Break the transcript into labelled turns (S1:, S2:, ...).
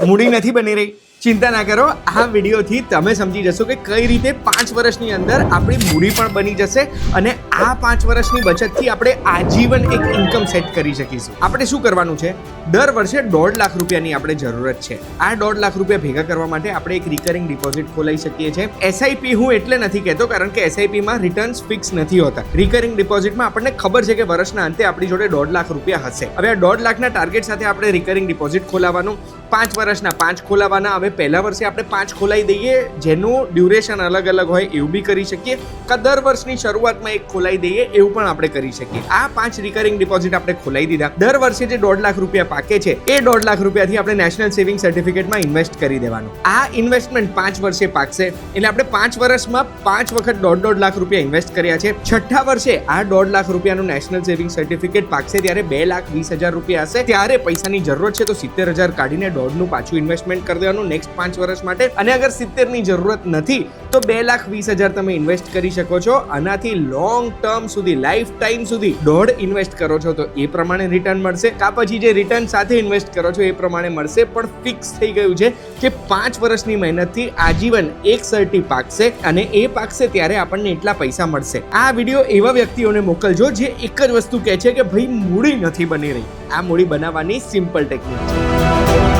S1: મૂડી નથી બની રહી? ચિંતા ના કરો, આ વિડીયોથી તમે સમજી જશો કે કઈ રીતે 5 વર્ષની અંદર આપણી મૂડી પણ બની જશે અને આ 5 વર્ષની બચતથી આપણે આજીવન એક ઇન્કમ સેટ કરી શકીશું. આપણે શું કરવાનું છે? દર વર્ષે 1.5 લાખ રૂપિયાની આપણે જરૂરત છે. આ 1.5 લાખ રૂપિયા ભેગા કરવા માટે આપણે એક રિકરિંગ ડિપોઝિટ ખોલાવી શકીએ છીએ. એસઆઈપી હું એટલે નથી કહેતો કારણ કે એસઆઈપીમાં રિટર્ન્સ ફિક્સ નથી હોતા. રિકરિંગ ડિપોઝિટમાં આપણને ખબર છે કે વર્ષના અંતે આપણી જોડે 1.5 લાખ રૂપિયા હશે. હવે આ 1.5 લાખના ટાર્ગેટ સાથે આપણે રિકરિંગ ડિપોઝિટ ખોલાવવાનું. 5 વર્ષના 5 ખોલાવવાના. હવે પહેલા વર્ષે આપણે 5 ખોલાવી દઈએ, જેનું ડ્યુરેશન અલગ અલગ હોય એવું બી કરી શકીએ, કે દર વર્ષની શરૂઆતમાં એક ખોલાવી દઈએ એવું પણ આપણે કરી શકીએ. આ 5 રિકરિંગ ડિપોઝિટ આપણે ખોલાવી દીધા. દર વર્ષે જે 1.5 લાખ રૂપિયા પાકે છે એ 1.5 લાખ રૂપિયાથી આપણે નેશનલ સેવિંગ સર્ટિફિકેટમાં ઇન્વેસ્ટ કરી દેવાનું. આ ઇન્વેસ્ટમેન્ટ 5 વર્ષે પાકશે એટલે આપણે 5 વર્ષમાં 5 વખત 1.5 લાખ રૂપિયા ઇન્વેસ્ટ કર્યા છે. છઠ્ઠા વર્ષે આ 1.5 લાખ રૂપિયાનું નેશનલ સેવિંગ સર્ટિફિકેટ પાકશે ત્યારે 2,20,000 રૂપિયા હશે. ત્યારે પૈસાની જરૂરત છે તો 70,000 કાઢીને 1.5 નું પાછું ઇન્વેસ્ટમેન્ટ કરી દેવાનું નેક્સ્ટ 5 વર્ષ માટે. અને અગર 70 ની જરૂરત નથી તો 2,20,000 તમે ઇન્વેસ્ટ કરી શકો છો. આનાથી લોંગ ટર્મ સુધી, લાઈફ ટાઈમ સુધી 1.5 ઇન્વેસ્ટ કરો છો તો એ પ્રમાણે રિટર્ન મળશે, કા પછી જે રિટર્ન સાથે ઇન્વેસ્ટ કરો છો એ પ્રમાણે મળશે. પણ ફિક્સ થઈ ગયું છે કે 5 વર્ષની મહેનતથી આજીવન એક સર્ટી પાકશે અને એ પાકશે ત્યારે આપણને એટલા પૈસા મળશે. આ વિડીયો એવા વ્યક્તિઓને મોકલજો જે એક જ વસ્તુ કહે છે કે ભાઈ મૂડી નથી બની રહી. આ મૂડી બનાવવાની સિમ્પલ ટેકનિક છે.